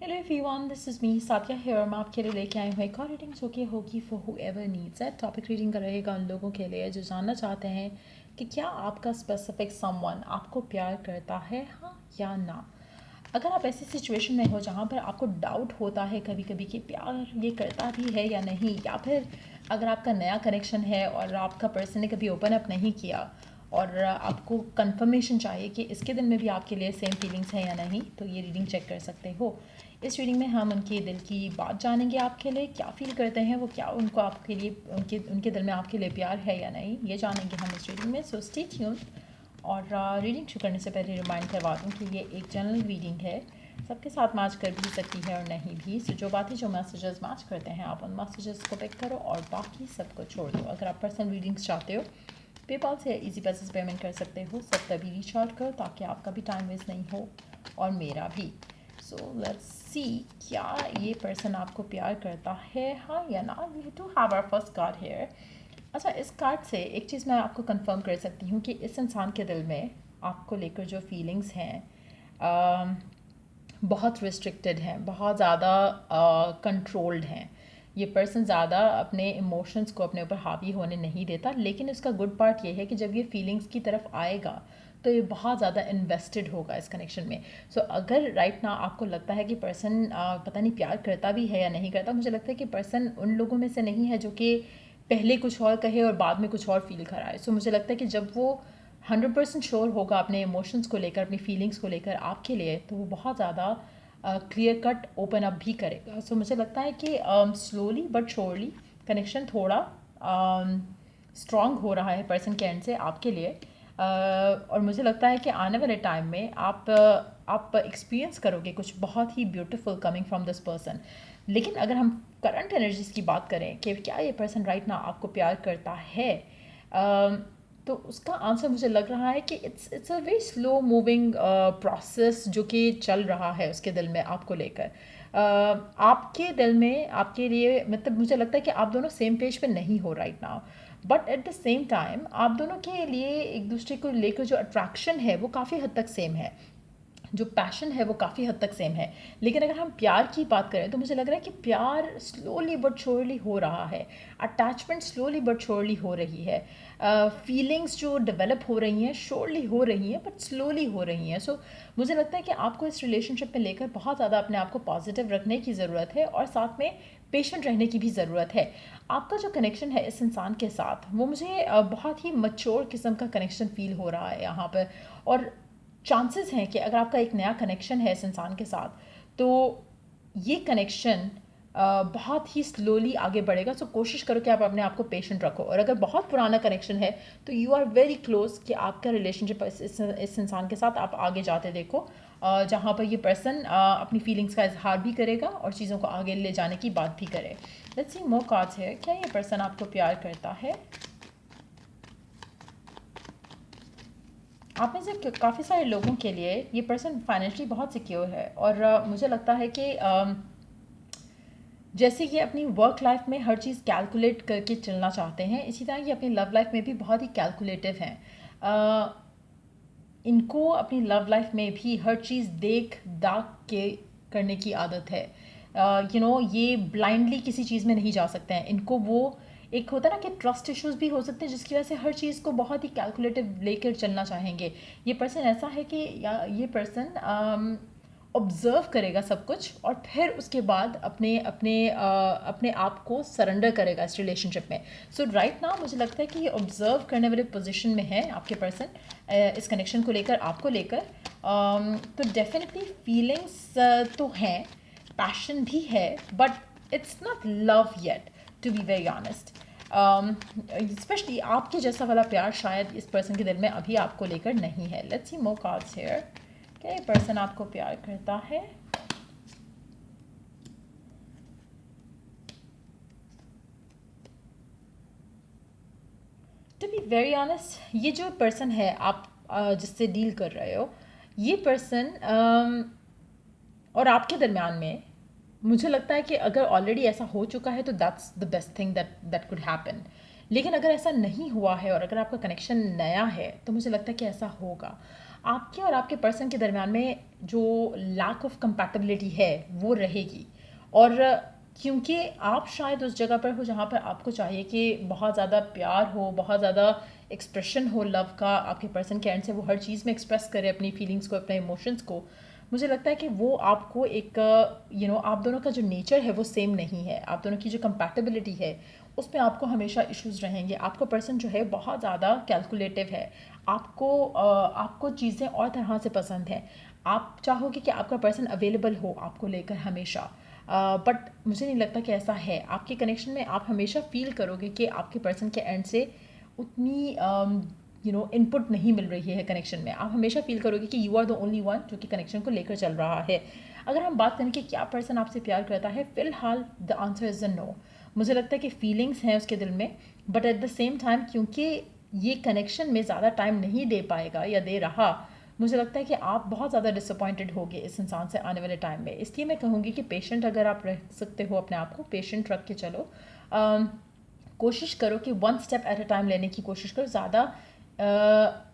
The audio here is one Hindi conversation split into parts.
Hello everyone, this is me Sathiya here और मैं आपके लिए लेके आई हूँ एक और रीडिंग जो कि होगी for whoever needs it. Topic reading का रहेगा उन लोगों के लिए जो जानना चाहते हैं कि क्या आपका स्पेसिफिक समवन आपको प्यार करता है, हाँ या ना। अगर आप ऐसी सिचुएशन में हो जहाँ पर आपको डाउट होता है कभी कभी कि प्यार ये करता भी है या नहीं, या फिर अगर आपका नया कनेक्शन है और आपका पर्सन ने कभी ओपन अप नहीं किया और आपको कंफर्मेशन चाहिए कि इसके दिल में भी आपके लिए सेम फीलिंग्स हैं या नहीं, तो ये रीडिंग चेक कर सकते हो। इस रीडिंग में हम उनके दिल की बात जानेंगे, आपके लिए क्या फील करते हैं वो, क्या उनको आपके लिए उनके उनके दिल में आपके लिए प्यार है या नहीं, ये जानेंगे हम इस रीडिंग में। So stay tune. और रीडिंग शुरू करने से पहले रिमाइंड करवा दूँ कि ये एक जनरल रीडिंग है, सबके साथ मैच कर भी सकती है और नहीं भी। सो जो बातें जो मैसेजेस मैच करते हैं आप उन मैसेजेस को पिक करो और बाकी सबको छोड़ दो। अगर आप पर्सनल रीडिंग्स चाहते हो पेपाल से इजी पैसेज पेमेंट कर सकते हो, सब तभी रीच आउट करो ताकि आपका भी टाइम वेस्ट नहीं हो और मेरा भी। सो लेट्स सी, क्या ये पर्सन आपको प्यार करता है, हाँ या ना। We too have our first card here. अच्छा, इस कार्ड से एक चीज़ मैं आपको कंफर्म कर सकती हूँ कि इस इंसान के दिल में आपको लेकर जो फीलिंग्स हैं बहुत रिस्ट्रिक्टेड हैं, बहुत ज़्यादा कंट्रोल्ड हैं। ये पर्सन ज़्यादा अपने इमोशंस को अपने ऊपर हावी होने नहीं देता, लेकिन इसका गुड पार्ट ये है कि जब ये फीलिंग्स की तरफ आएगा तो ये बहुत ज़्यादा इन्वेस्टेड होगा इस कनेक्शन में। सो अगर राइट ना आपको लगता है कि पर्सन पता नहीं प्यार करता भी है या नहीं करता, मुझे लगता है कि पर्सन उन लोगों में से नहीं है जो कि पहले कुछ और कहे और बाद में कुछ और फील कराए। सो मुझे लगता है कि जब वो 100% श्योर होगा अपने इमोशंस को लेकर, अपनी फीलिंग्स को लेकर आपके लिए, तो वो बहुत ज़्यादा क्लियर कट ओपन अप भी करेगा। सो मुझे लगता है कि स्लोली बट श्योरली कनेक्शन थोड़ा स्ट्रॉन्ग हो रहा है पर्सन के एंड से आपके लिए। और मुझे लगता है कि आने वाले टाइम में आप एक्सपीरियंस करोगे कुछ बहुत ही beautiful coming from this person. लेकिन अगर हम करंट एनर्जीज की बात करें कि क्या ये पर्सन राइट ना आपको प्यार करता है, तो उसका आंसर मुझे लग रहा है कि it's a very slow moving process जो कि चल रहा है उसके दिल में आपको लेकर। आपके दिल में आपके लिए, मतलब मुझे लगता है कि आप दोनों सेम पेज पे नहीं हो right now, but at the same time आप दोनों के लिए एक दूसरे को लेकर जो अट्रैक्शन है वो काफ़ी हद तक सेम है, जो पैशन है वो काफ़ी हद तक सेम है। लेकिन अगर हम प्यार की बात करें तो मुझे लग रहा है कि प्यार स्लोली बट श्योरली हो रहा है, अटैचमेंट स्लोली बट श्योरली हो रही है, फीलिंग्स जो डेवलप हो रही हैं श्योरली हो रही हैं बट स्लोली हो रही हैं। सो मुझे लगता है कि आपको इस रिलेशनशिप में लेकर बहुत ज़्यादा अपने आप को पॉजिटिव रखने की ज़रूरत है और साथ में पेशेंट रहने की भी ज़रूरत है। आपका जो कनेक्शन है इस इंसान के साथ वो मुझे बहुत ही मच्योर किस्म का कनेक्शन फील हो रहा है यहाँ पर। और चांसेस हैं कि अगर आपका एक नया कनेक्शन है इस इंसान के साथ तो ये कनेक्शन बहुत ही स्लोली आगे बढ़ेगा। सो कोशिश करो कि आप अपने आप को पेशेंट रखो। और अगर बहुत पुराना कनेक्शन है तो यू आर वेरी क्लोज कि आपका रिलेशनशिप इस इंसान के साथ आप आगे जाते देखो, जहाँ पर ये पर्सन अपनी फीलिंग्स का इजहार भी करेगा और चीज़ों को आगे ले जाने की बात भी करे। लेट्स सी मोर कार्ड्स है, क्या ये पर्सन आपको प्यार करता है। आप में से काफ़ी सारे लोगों के लिए ये पर्सन फाइनेंशियली बहुत सिक्योर है और मुझे लगता है कि जैसे ये अपनी वर्क लाइफ में हर चीज़ कैलकुलेट करके चलना चाहते हैं, इसी तरह ये अपनी लव लाइफ में भी बहुत ही कैलकुलेटिव हैं। इनको अपनी लव लाइफ में भी हर चीज़ देख दाख के करने की आदत है। ये ब्लाइंडली किसी चीज़ में नहीं जा सकते हैं। इनको वो एक होता है ना कि ट्रस्ट इश्यूज भी हो सकते हैं जिसकी वजह से हर चीज़ को बहुत ही कैलकुलेटिव लेकर चलना चाहेंगे। ये पर्सन ऐसा है कि या ये पर्सन ऑब्ज़र्व करेगा सब कुछ और फिर उसके बाद अपने आप को सरेंडर करेगा इस रिलेशनशिप में। सो राइट नाउ मुझे लगता है कि ये ऑब्ज़र्व करने वाले पोजीशन में है आपके पर्सन, इस कनेक्शन को लेकर, आपको लेकर। तो डेफिनेटली फीलिंग्स तो हैं, पैशन भी है, but it's not love yet, to be very honest. Especially आपके जैसा वाला प्यार शायद इस पर्सन के दिल में अभी आपको लेकर नहीं है। Let's see more cards here, क्या ये पर्सन आपको प्यार करता है। टू बी वेरी ऑनेस्ट, ये जो पर्सन है आप जिससे डील कर रहे हो, ये पर्सन और आपके दरमियान में मुझे लगता है कि अगर ऑलरेडी ऐसा हो चुका है तो that's the best thing that could happen. लेकिन अगर ऐसा नहीं हुआ है और अगर आपका कनेक्शन नया है तो मुझे लगता है कि ऐसा होगा। आपके और आपके पर्सन के दरमियान में जो लैक ऑफ कंपैटिबिलिटी है वो रहेगी। और क्योंकि आप शायद उस जगह पर हो जहाँ पर आपको चाहिए कि बहुत ज़्यादा प्यार हो, बहुत ज़्यादा एक्सप्रेशन हो लव का आपके पर्सन के एंड से, वो हर चीज़ में एक्सप्रेस करे अपनी फीलिंग्स को, अपने इमोशंस को। मुझे लगता है कि वो आपको एक आप दोनों का जो नेचर है वो सेम नहीं है, आप दोनों की जो कंपैटिबिलिटी है उसमें आपको हमेशा इश्यूज रहेंगे। आपका पर्सन जो है बहुत ज़्यादा कैलकुलेटिव है, आपको चीज़ें और तरह से पसंद हैं। आप चाहोगे कि आपका पर्सन अवेलेबल हो आपको लेकर हमेशा, बट मुझे नहीं लगता कि ऐसा है। आपके कनेक्शन में आप हमेशा फील करोगे कि आपके पर्सन के एंड से उतनी इनपुट नहीं मिल रही है कनेक्शन में। आप हमेशा फील करोगे कि you are the only one जो कि कनेक्शन को लेकर चल रहा है। अगर हम बात करें कि क्या पर्सन आपसे प्यार करता है, फ़िलहाल the answer is a no. मुझे लगता है कि फीलिंग्स हैं उसके दिल में, but at the same time क्योंकि ये कनेक्शन में ज़्यादा टाइम नहीं दे पाएगा या दे रहा, मुझे लगता है कि आप बहुत ज़्यादा डिसअपॉइंटेड होगे इस इंसान से आने वाले टाइम में। इसलिए मैं कहूँगी कि पेशेंट अगर आप रह सकते हो, अपने आप को पेशेंट रख के चलो। कोशिश करो कि one step at a time लेने की कोशिश करो। ज़्यादा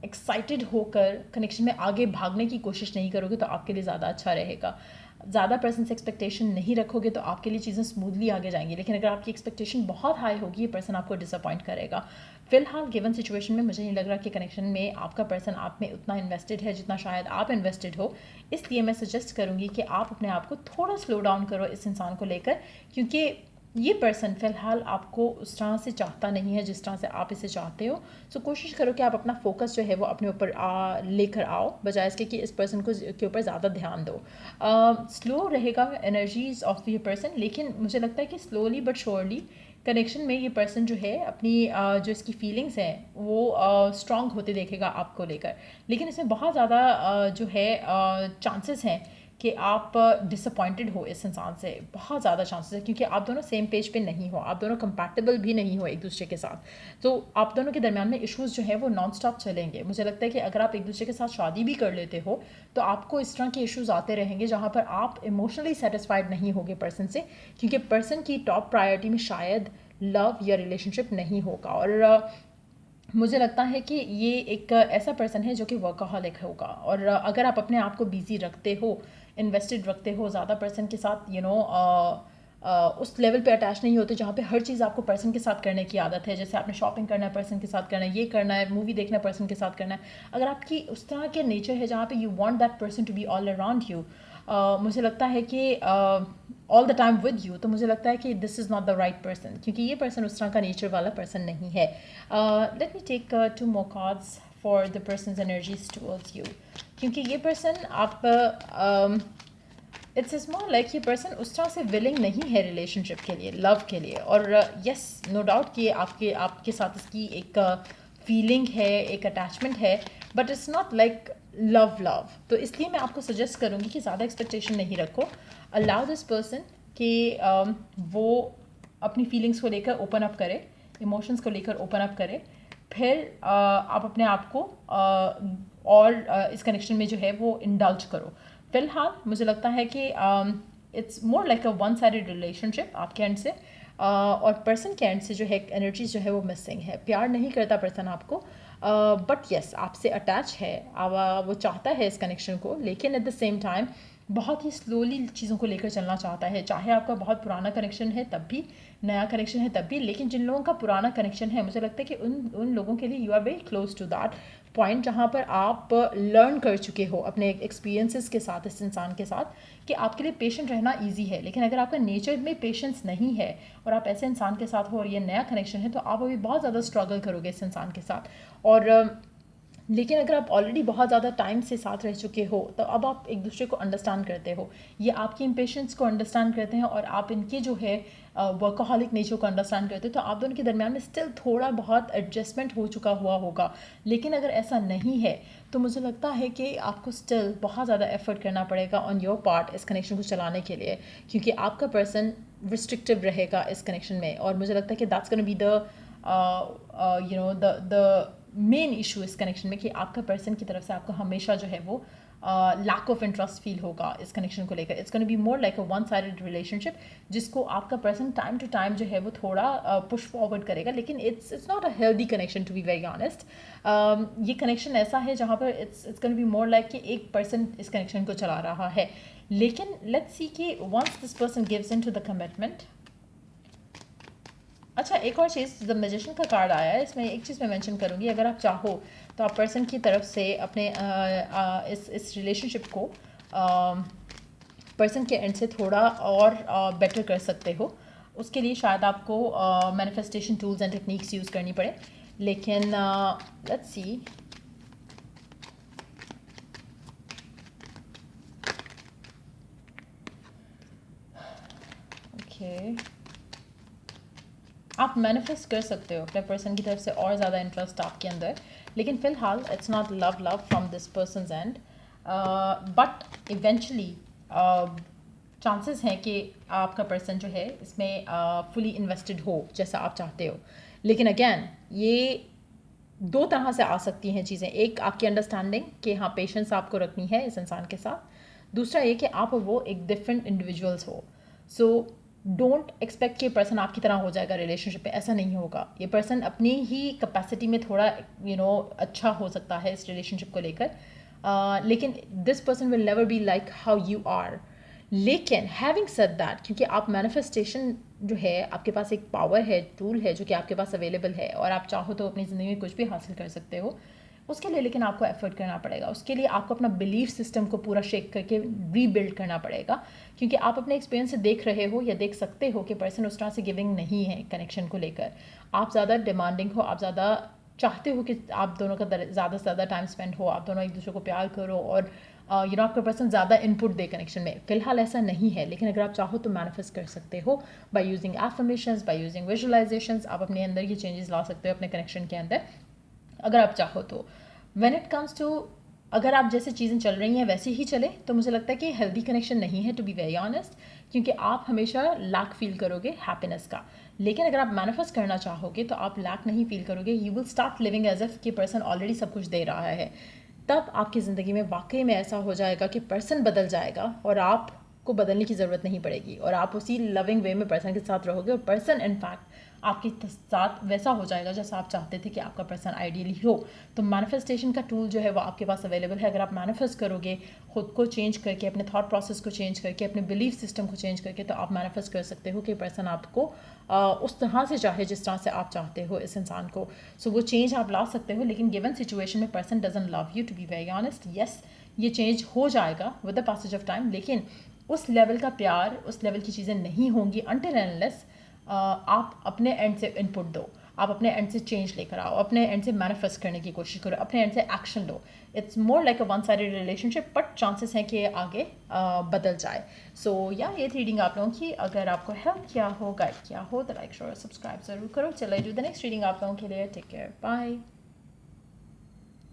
एक्साइटेड होकर कनेक्शन में आगे भागने की कोशिश नहीं करोगे तो आपके लिए ज़्यादा अच्छा रहेगा। ज़्यादा पर्सन से एक्सपेक्टेशन नहीं रखोगे तो आपके लिए चीज़ें स्मूथली आगे जाएंगी, लेकिन अगर आपकी एक्सपेक्टेशन बहुत हाई होगी, ये पर्सन आपको डिसअपॉइंट करेगा। फिलहाल गिवन सिचुएशन में मुझे नहीं लग रहा कि कनेक्शन में आपका पर्सन आप में उतना इन्वेस्टेड है जितना शायद आप इन्वेस्टेड हो। इसलिए मैं सजेस्ट करूँगी कि आप अपने आप को थोड़ा स्लो डाउन करो इस इंसान को लेकर, क्योंकि ये पर्सन फ़िलहाल आपको उस तरह से चाहता नहीं है जिस तरह से आप इसे चाहते हो। सो कोशिश करो कि आप अपना फोकस जो है वो अपने ऊपर लेकर आओ, बजाय इसके कि इस पर्सन को के ऊपर ज़्यादा ध्यान दो। स्लो रहेगा एनर्जीज ऑफ ये पर्सन, लेकिन मुझे लगता है कि स्लोली बट श्योरली कनेक्शन में ये पर्सन जो है अपनी जो इसकी फीलिंग्स हैं वो स्ट्रॉन्ग होते देखेगा आपको लेकर। लेकिन इसमें बहुत ज़्यादा जो है चांसेस हैं कि आप डिसअपॉइंटेड हो इस इंसान से, बहुत ज़्यादा चांसेस है, क्योंकि आप दोनों सेम पेज पे नहीं हो, आप दोनों कंपैटिबल भी नहीं हो एक दूसरे के साथ। तो आप दोनों के दरमियान में इश्यूज़ जो है वो नॉन स्टॉप चलेंगे। मुझे लगता है कि अगर आप एक दूसरे के साथ शादी भी कर लेते हो तो आपको इस तरह के इश्यूज़ आते रहेंगे जहाँ पर आप इमोशनली सेटिस्फाइड नहीं होगे पर्सन से, क्योंकि पर्सन की टॉप प्रायोरिटी में शायद लव या रिलेशनशिप नहीं होगा। और मुझे लगता है कि ये एक ऐसा पर्सन है जो कि वर्कaholic होगा। और अगर आप अपने आप को बिजी रखते हो, इन्वेस्टेड रखते हो ज़्यादा पर्सन के साथ, उस लेवल पे अटैच नहीं होते जहाँ पे हर चीज़ आपको पर्सन के साथ करने की आदत है। जैसे आपने शॉपिंग करना है पर्सन के साथ करना है, ये करना है, मूवी देखना है पर्सन के साथ करना है। अगर आपकी उस तरह के नेचर है जहाँ पे you want that person to be all around you, मुझे लगता है कि all the time with you, तो मुझे लगता है कि this is not the right person, क्योंकि ये पर्सन उस तरह का नेचर वाला पर्सन नहीं है। Let me take 2 more cards for the person's energies towards you, क्योंकि ये पर्सन आप इट्स मोर लाइक ये पर्सन उस तरह से विलिंग नहीं है रिलेशनशिप के लिए, लव के लिए। और यस, नो डाउट कि आपके आपके साथ इसकी एक फीलिंग है, एक अटैचमेंट है, but it's not like love love. तो इसलिए मैं आपको सजेस्ट करूँगी कि ज़्यादा एक्सपेक्टेशन नहीं रखो। अलाउ दिस पर्सन कि वो अपनी फीलिंग्स को लेकर ओपन अप करे, इमोशंस को लेकर ओपन अप करे। फिर आप अपने आप को और इस कनेक्शन में जो है वो इंडल्ज करो। फिलहाल मुझे लगता है कि it's more like a one sided relationship आपके एंड से, और पर्सन के एंड से जो है एनर्जी जो है वो मिसिंग है। प्यार नहीं करता पर्सन आपको, बट येस आपसे अटैच है, वो चाहता है इस कनेक्शन को, लेकिन एट द सेम टाइम बहुत ही स्लोली चीज़ों को लेकर चलना चाहता है। चाहे आपका बहुत पुराना कनेक्शन है तब भी, नया कनेक्शन है तब भी, लेकिन जिन लोगों का पुराना कनेक्शन है मुझे लगता है कि उन लोगों के लिए you are very close to that point जहाँ पर आप लर्न कर चुके हो अपने एक्सपीरियंसेस के साथ इस इंसान के साथ कि आपके लिए पेशेंट रहना इजी है। लेकिन अगर आपका नेचर में पेशेंस नहीं है और आप ऐसे इंसान के साथ हो और ये नया कनेक्शन है, तो आप अभी बहुत ज़्यादा स्ट्रगल करोगे इस इंसान के साथ। और लेकिन अगर आप ऑलरेडी बहुत ज़्यादा टाइम से साथ रह चुके हो तो अब आप एक दूसरे को अंडरस्टैंड करते हो, ये आपकी इम्पेशेंस को अंडरस्टैंड करते हैं और आप इनके जो है वर्कaholic नेचर को अंडरस्टैंड करते हो, तो आप दोनों के दरमियान में स्टिल थोड़ा बहुत एडजस्टमेंट हो चुका हुआ होगा। लेकिन अगर ऐसा नहीं है तो मुझे लगता है कि आपको स्टिल बहुत ज़्यादा एफर्ट करना पड़ेगा ऑन योर पार्ट इस कनेक्शन को चलाने के लिए, क्योंकि आपका पर्सन रिस्ट्रिक्टिव रहेगा इस कनेक्शन में। और मुझे लगता है कि that's gonna be the main issue इस कनेक्शन में, कि आपका पर्सन की तरफ से आपको हमेशा जो है वो लैक ऑफ इंटरेस्ट फील होगा इस कनेक्शन को लेकर. It's gonna be more like a one sided relationship जिसको आपका पर्सन टाइम टू टाइम जो है वो थोड़ा पुश फॉरवर्ड करेगा, लेकिन it's not a healthy connection to be very honest. ये कनेक्शन ऐसा है जहाँ पर it's gonna be more like कि एक पर्सन इस कनेक्शन को चला रहा है. लेकिन लेट्स सी कि once this person gives in to the commitment. अच्छा, एक और चीज़, द मैजिशियन का कार्ड आया है, इसमें एक चीज़ मैं मेंशन करूँगी. अगर आप चाहो तो आप पर्सन की तरफ से अपने इस रिलेशनशिप को पर्सन के एंड से थोड़ा और बेटर कर सकते हो. उसके लिए शायद आपको manifestation tools and techniques use करनी पड़े, लेकिन लेट्स सी. ओके, आप मैनिफेस्ट कर सकते हो अपने पर्सन की तरफ से और ज़्यादा इंटरेस्ट आपके अंदर, लेकिन फ़िलहाल it's not love from this person's and. But eventually chances हैं कि आपका पर्सन जो है इसमें फुली इन्वेस्टेड हो जैसा आप चाहते हो. लेकिन अगैन ये दो तरह से आ सकती हैं चीज़ें. एक आपकी अंडरस्टैंडिंग कि हाँ पेशेंस आपको रखनी है इस इंसान के साथ. दूसरा ये कि आप और वो एक डिफरेंट इंडिविजुअल्स हो. सो डोंट एक्सपेक्ट कि पर्सन आपकी तरह हो जाएगा रिलेशनशिप में. ऐसा नहीं होगा. ये पर्सन अपनी ही कैपेसिटी में थोड़ा अच्छा हो सकता है इस रिलेशनशिप को लेकर, लेकिन this person will never be like how you are. लेकिन हैविंग सेड दैट, क्योंकि आप मैनिफेस्टेशन जो है आपके पास एक पावर है, टूल है जो कि आपके पास अवेलेबल है, और आप चाहो तो अपनी ज़िंदगी में कुछ भी हासिल कर सकते हो. उसके लिए लेकिन आपको एफर्ट करना पड़ेगा. उसके लिए आपको अपना बिलीफ सिस्टम को पूरा शेक करके रीबिल्ड करना पड़ेगा, क्योंकि आप अपने एक्सपीरियंस से देख रहे हो या देख सकते हो कि पर्सन उस तरह से गिविंग नहीं है कनेक्शन को लेकर. आप ज़्यादा डिमांडिंग हो, आप ज़्यादा चाहते हो कि आप दोनों का ज़्यादा से ज़्यादा टाइम स्पेंड हो, आप दोनों एक दूसरे को प्यार करो, और आपका पर्सन ज़्यादा इनपुट दे कनेक्शन में. फ़िलहाल ऐसा नहीं है, लेकिन अगर आप चाहो तो मैनिफेस्ट कर सकते हो by using affirmations, by using visualisations. आप अपने अंदर ये चेंजेस ला सकते हो अपने कनेक्शन के अंदर अगर आप चाहो तो. व्हेन इट कम्स टू, अगर आप जैसे चीज़ें चल रही हैं वैसे ही चले, तो मुझे लगता है कि हेल्दी कनेक्शन नहीं है, टू बी वेरी ऑनेस्ट, क्योंकि आप हमेशा लैक फील करोगे हैप्पीनेस का. लेकिन अगर आप मैनिफेस्ट करना चाहोगे तो आप लैक नहीं फील करोगे. You will start living as if कि पर्सन ऑलरेडी सब कुछ दे रहा है. तब आपकी ज़िंदगी में वाकई में ऐसा हो जाएगा कि पर्सन बदल जाएगा और आपको बदलने की ज़रूरत नहीं पड़ेगी, और आप उसी लविंग वे में पर्सन के साथ रहोगे, और पर्सन इनफैक्ट आपके साथ वैसा हो जाएगा जैसा आप चाहते थे कि आपका पर्सन आइडियली हो. तो मैनिफेस्टेशन का टूल जो है वो आपके पास अवेलेबल है. अगर आप मैनिफेस्ट करोगे खुद को चेंज करके, अपने थॉट प्रोसेस को चेंज करके, अपने बिलीफ सिस्टम को चेंज करके, तो आप मैनिफेस्ट कर सकते हो कि पर्सन आपको उस तरह से चाहे जिस तरह से आप चाहते हो इस इंसान को. सो वो चेंज आप ला सकते हो, लेकिन गिवन सिचुएशन में person doesn't love you, to be very honest. Yes, ये चेंज हो जाएगा with the passage of time, लेकिन उस लेवल का प्यार, उस लेवल की चीज़ें नहीं होंगी अनटिल एंड अनलेस आप अपने एंड से इनपुट दो, आप अपने एंड से चेंज लेकर आओ, अपने एंड से मैनिफेस्ट करने की कोशिश करो, अपने एंड से action low. It's more like a one sided relationship, but chances हैं कि ये आगे बदल जाए. सो या ये रीडिंग आप लोगों की अगर आपको हेल्प किया हो, गाइड किया हो, तो लाइक शेयर सब्सक्राइब ज़रूर करो. चलो डू द नेक्स्ट रीडिंग आप लोगों के लिए. Take care, bye.